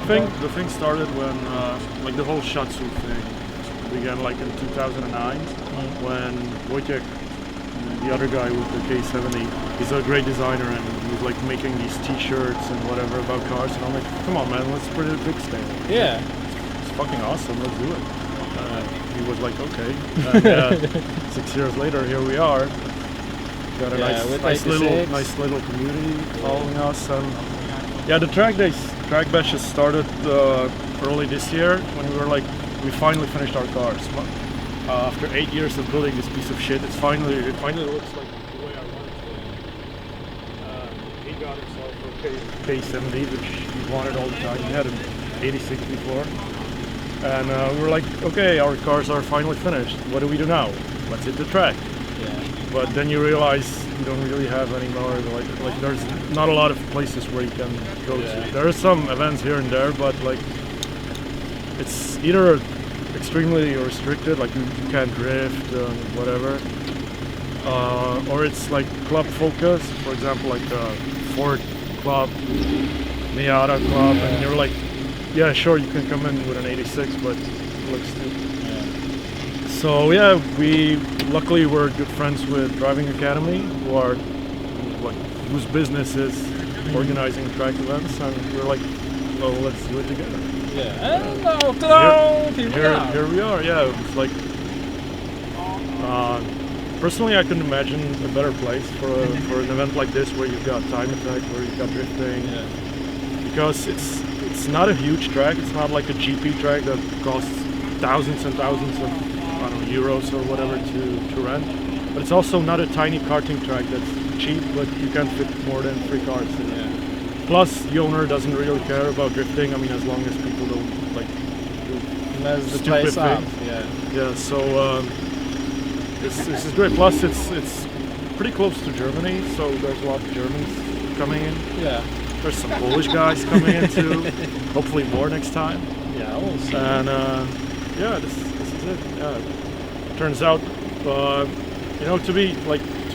The thing started when like the whole Shatsu thing began like in 2009 when Wojciech, the other guy with the K70, he's a great designer and he was like making these T-shirts and whatever about cars, and I'm like, come on man, let's put it a big stand. Yeah. It's fucking awesome, let's do it. He was like, okay. And 6 years later, here we are. Got a nice little community following us. And yeah, the track bashes started early this year when we finally finished our cars. After 8 years of building this piece of shit, it finally looks like the way I want it to. He got himself a K70, which he wanted all the time. He had an 86 before. And we were like, okay, our cars are finally finished. What do we do now? Let's hit the track. Yeah. But then you realize you don't really have any more. Like there's not a lot of places where you can go to. There are some events here and there, but like it's either extremely restricted, like you can't drift, whatever, or it's like club focused. For example, like Ford Club, Miata Club, and you're like, yeah, sure, you can come in with an 86, but it looks stupid. Yeah. So yeah, luckily we're good friends with Driving Academy, whose business is organizing track events, and we're like, well, let's do it together. Yeah, and here we are. Yeah, it's like personally, I couldn't imagine a better place for an event like this, where you've got time attack, where you've got drifting, because it's not a huge track. It's not like a GP track that costs thousands and thousands of euros or whatever to rent. But it's also not a tiny karting track that's cheap, but you can fit more than 3 cars in it. Plus, the owner doesn't really care about drifting. I mean, as long as people don't like do stupid things. Yeah. So this is great. Plus, it's pretty close to Germany, so there's a lot of Germans coming in. Yeah. There's some Polish guys coming in too. Hopefully more next time. Yeah, we'll see. And yeah, this is it. Yeah. Turns out, to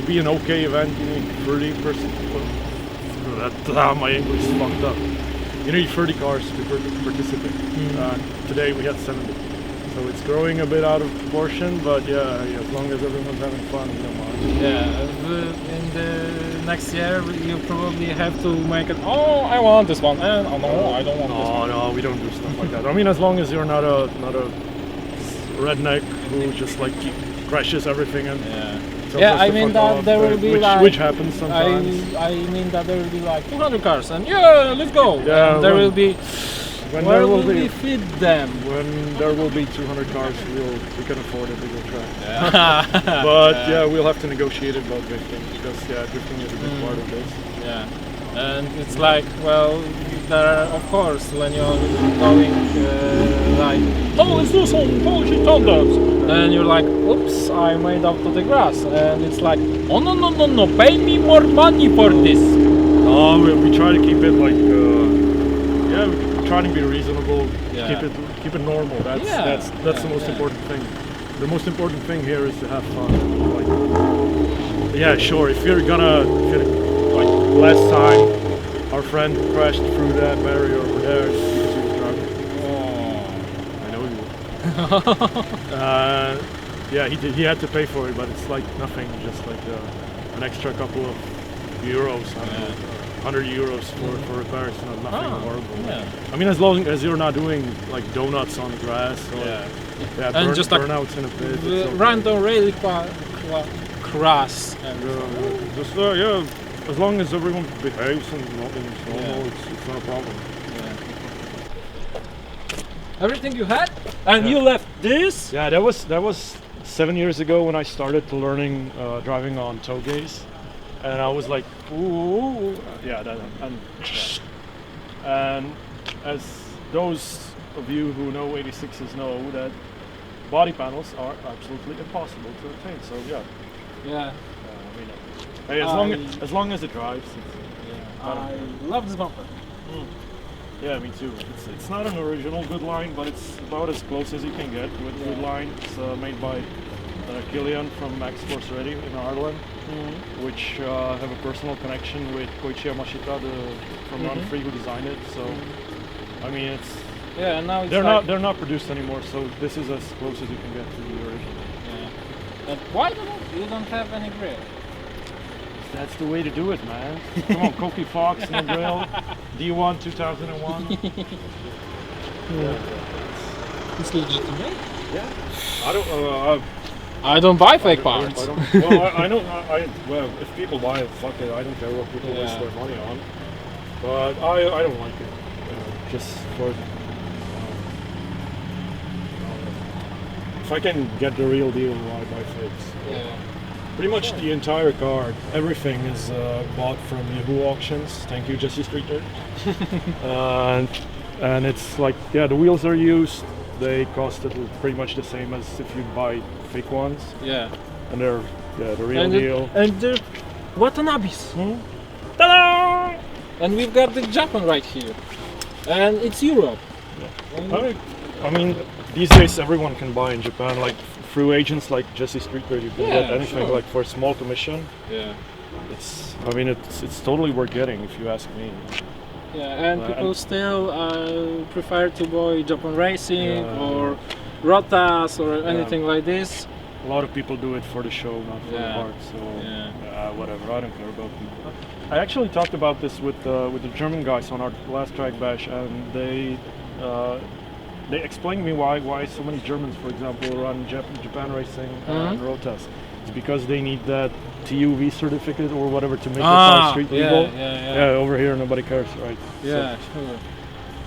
be an okay event, you need 30%. My English is fucked up. You need 30 cars to participate. Today we had 70. So it's growing a bit out of proportion, but yeah, as long as everyone's having fun, we don't mind. Yeah, in the next year you probably have to make it, oh, I want this one, and oh no, I don't want this one. No, we don't do stuff like that. I mean, as long as you're not a redneck who just like crashes everything and I mean that there will be which happens sometimes. I mean that there will be like 200 cars and let's go. Yeah, and there will be. When where there will we fit them? When there will be 200 cars, we can afford a bigger track. Yeah. But we'll have to negotiate about drifting, because drifting is a big part of this. Yeah. And it's like, well, there are, of course, when you're going like, oh, let's do some Polish thunders, and you're like, oops, I made up to the grass, and it's like, oh no, pay me more money for this. No, we try to keep it like, we try to be reasonable, keep it normal. That's the most important thing. The most important thing here is to have fun. Like, sure, if you're like last time, our friend crashed through that barrier over there because he was drunk. Oh, I know he would. He had to pay for it, but it's like nothing, just like an extra couple of euros, 100 euros for repairs, nothing horrible. Yeah. I mean, as long as you're not doing like donuts on the grass or and just burnouts in a pit. Random really crass. Just as long as everyone behaves and nothing's normal, it's not a problem. Yeah. Everything you had, and you left this. Yeah, that was 7 years ago when I started to learning driving on togeys, and I was like, ooh, and as those of you who know 86s know, that body panels are absolutely impossible to obtain. So hey, as long as it drives. I love this bumper. Yeah, me too. It's not an original good line, but it's about as close as you can get with good line. It's made by Kilian from Max Force Ready in Ireland, which have a personal connection with Koichi Yamashita from Run Free, who designed it. So I mean, it's Yeah, now it's they're not produced anymore, so this is as close as you can get to the original. Yeah. But why you don't have any grill? That's the way to do it, man. Come on, Cokie Fox, no grill. D1 2001. It's legitimate. Yeah. I don't buy fake parts. Well, if people buy it, fuck it. I don't care what people waste their money on. But I don't like it. Just for if I can get the real deal, why buy fakes? Yeah. Pretty much the entire car, everything is bought from Yahoo auctions. Thank you, Jesse Streeter. And it's like, yeah, the wheels are used. They cost pretty much the same as if you buy fake ones. Yeah. And they're the real deal. And they're Watanabes. Ta-da! And we've got the Japan right here. And it's Europe. Yeah. I mean, these days everyone can buy in Japan, like through agents like Jesse Streeter, you can get anything like for a small commission. Yeah. It's totally worth getting if you ask me. Yeah, and people still prefer to buy Japan Racing or Rotas or anything like this. A lot of people do it for the show, not for the part. So whatever, I don't care about people. I actually talked about this with the German guys on our last track bash, and they explained to me why so many Germans, for example, run Japan Racing and Rotas. It's because they need that TUV certificate or whatever to make the car street legal. Yeah, over here nobody cares, right? Yeah, so, sure.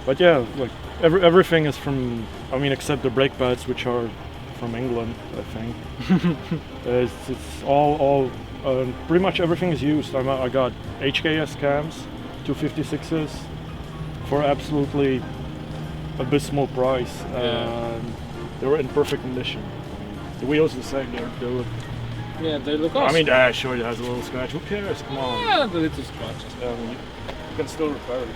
But yeah, like everything is from, I mean, except the brake pads, which are from England, I think. It's all pretty much everything is used. I got HKS cams, 256s for absolutely abysmal price. They were in perfect condition. The wheels the same. They look awesome. I mean, sure, it has a little scratch. Who cares? Come on. Yeah, the little scratches. You can still repair it.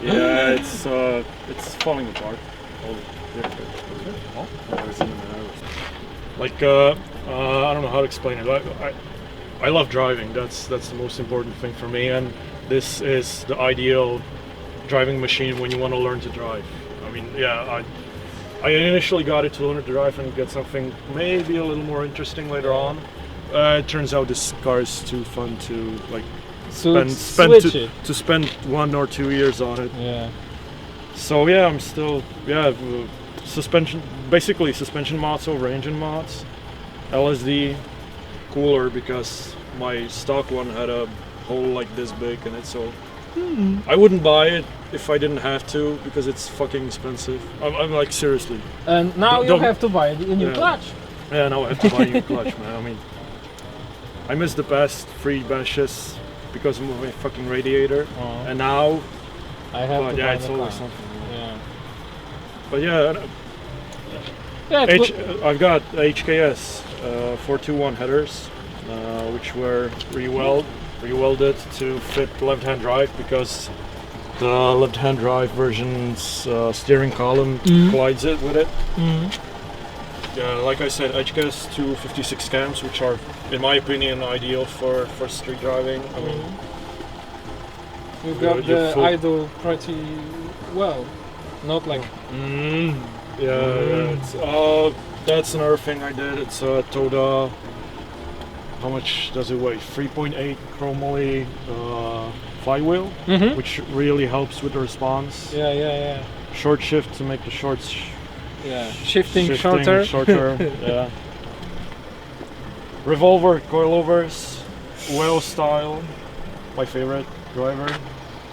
Yeah, it's falling apart. Like I don't know how to explain it. I love driving. That's the most important thing for me, and this is the ideal driving machine when you want to learn to drive. I mean, yeah, I initially got it to learn to drive and get something maybe a little more interesting later on. It turns out this car is too fun to like spend 1 or 2 years on it. Yeah. So yeah, I'm still suspension, basically suspension mods over engine mods. LSD cooler because my stock one had a hole like this big in it, so I wouldn't buy it if I didn't have to because it's fucking expensive. I'm like, seriously. And now you have to buy a new clutch. Yeah, now I have to buy a new clutch, man. I mean, I missed the past 3 bashes because of my fucking radiator, and now I have to buy it's always car. something. Yeah. But I've got HKS 421 headers, which were rewelded to fit left-hand drive because the left-hand drive version's steering column collides it with it. Like I said, HKS 256 cams, which are, in my opinion, ideal for street driving. I mean, you got the idle pretty well, not like. It's, that's another thing I did. It's a Toda. How much does it weigh? 3.8 chromoly flywheel, which really helps with the response. Yeah. Short shift to make the shorts. Shifting shorter. Yeah. Revolver coilovers, whale style, my favorite driver.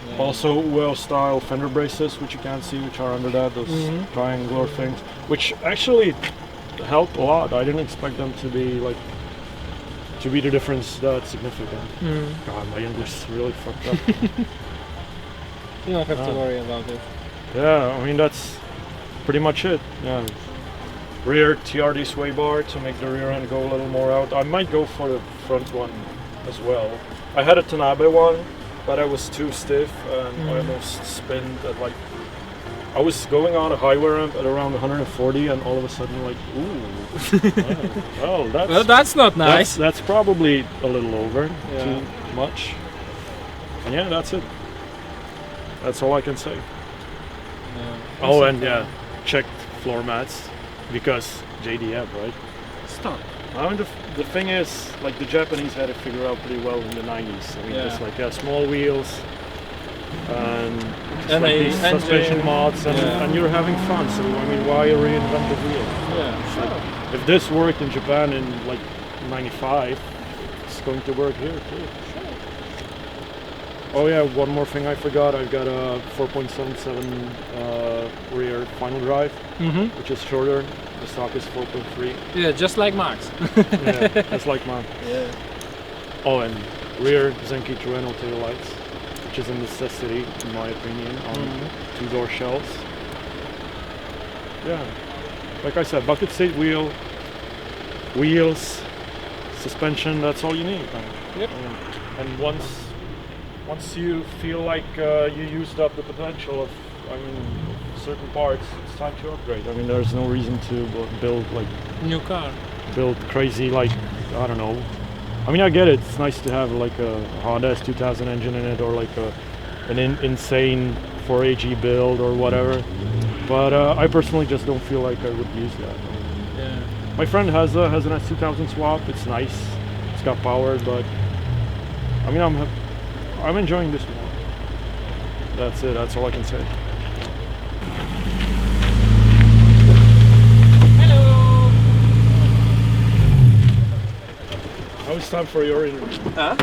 Yeah. Also whale style fender braces, which you can't see, which are under that, those triangular things, which actually help a lot. I didn't expect them to be the difference that significant. God, my English is really fucked up. You don't have to worry about it. Yeah, I mean that's pretty much it. Yeah. Rear TRD sway bar to make the rear end go a little more out. I might go for the front one as well. I had a Tanabe one, but I was too stiff and I almost spinned at like. I was going on a highway ramp at around 140, and all of a sudden, like, ooh, well, that's not nice. That's probably a little over. Yeah. much. And yeah, that's it. That's all I can say. Yeah. Oh, and yeah, checked floor mats because JDM, right? Stop. The thing is, like the Japanese had it figured out pretty well in the 90s. I mean, Yeah. just like small wheels and And like a these suspension engine. mods, and you're having fun. So I mean, why reinvent the wheel? Yeah, sure. If this worked in Japan in like '95, it's going to work here too. Oh yeah, one more thing I forgot. I've got a 4.77 rear final drive, which is shorter. The stock is 4.3. Yeah, just like Max. Yeah, just like mine. Yeah. Oh, and rear Zenki Trueno taillights, which is a necessity in my opinion on two-door shells. Yeah, like I said, bucket seat wheel, wheels, suspension. That's all you need. Yep. And once you feel like you used up the potential of, certain parts, it's time to upgrade. I mean, there's no reason to build crazy, like, I don't know. I mean, I get it. It's nice to have like a Honda S2000 engine in it, or like an insane 4AG build or whatever. But I personally just don't feel like I would use that. Yeah. My friend has an S2000 swap. It's nice. It's got power, but I mean, I'm enjoying this one. That's it. That's all I can say. Hello. Now it's time for your interview. Huh?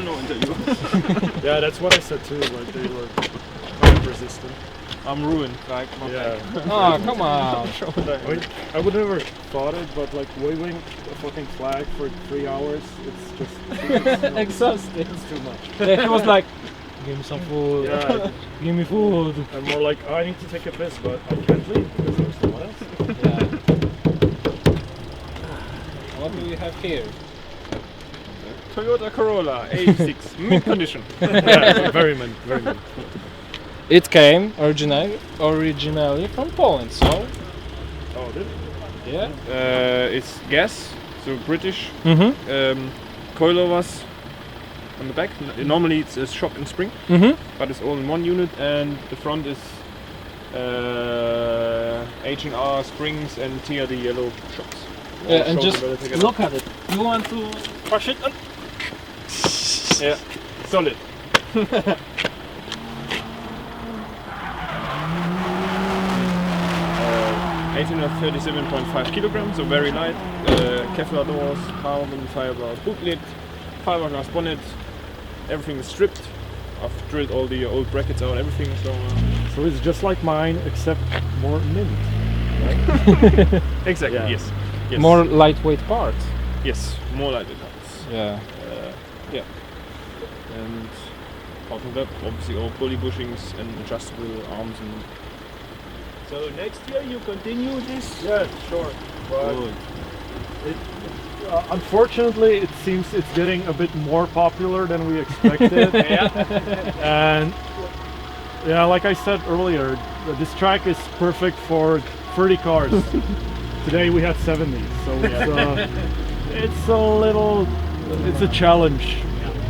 No interview. Yeah, that's what I said too. Like they were kind of resistant. I'm ruined. Like, Yeah. Oh, come on. I mean, I would never thought it, but like waving a fucking flag for 3 hours, it's just Exhausting. it's too much. He was like, give me some food. Yeah, Give me food. I'm more like, I need to take a piss, but I can't leave because there's someone else. Yeah. What do we have here? Toyota Corolla A6 mint condition. Yeah, very mint, very mint. It came originally from Poland, so Oh, did it? yeah. It's gas, so British. Mm-hmm. Coilovers on the back. Normally it's a shock and spring, Mm-hmm. but it's all in one unit, and the front is H&R springs and TRD yellow shocks. Yeah, and All just shoulder together. look at it. You want to push it? Yeah, solid. 1837.5 kilograms, so very light. Kevlar doors, carbon fiber boot lid, fiberglass bonnet. Everything is stripped. I've drilled all the old brackets out, everything. So it's just like mine, except more mint, right? Exactly. Yeah. Yes. Yes. More lightweight parts. Yes. More lightweight parts. Yeah. Yeah. And apart from that, obviously all pulley bushings and adjustable arms and. So next year you continue this? Yeah, sure. But Good. unfortunately, it seems it's getting a bit more popular than we expected. And yeah, like I said earlier, this track is perfect for 30 cars. Today we had 70, so it's a challenge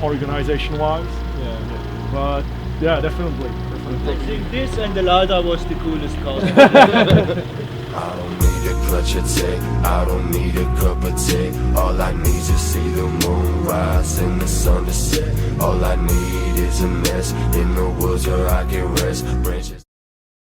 organization-wise. Yeah. But yeah, definitely. I think this and the Lada was the coolest car. I don't need a clutch or tech, I don't need a cup of tea. All I need is to see the moon rise and the sun to set. All I need is a mess in the woods where I can rest. Branches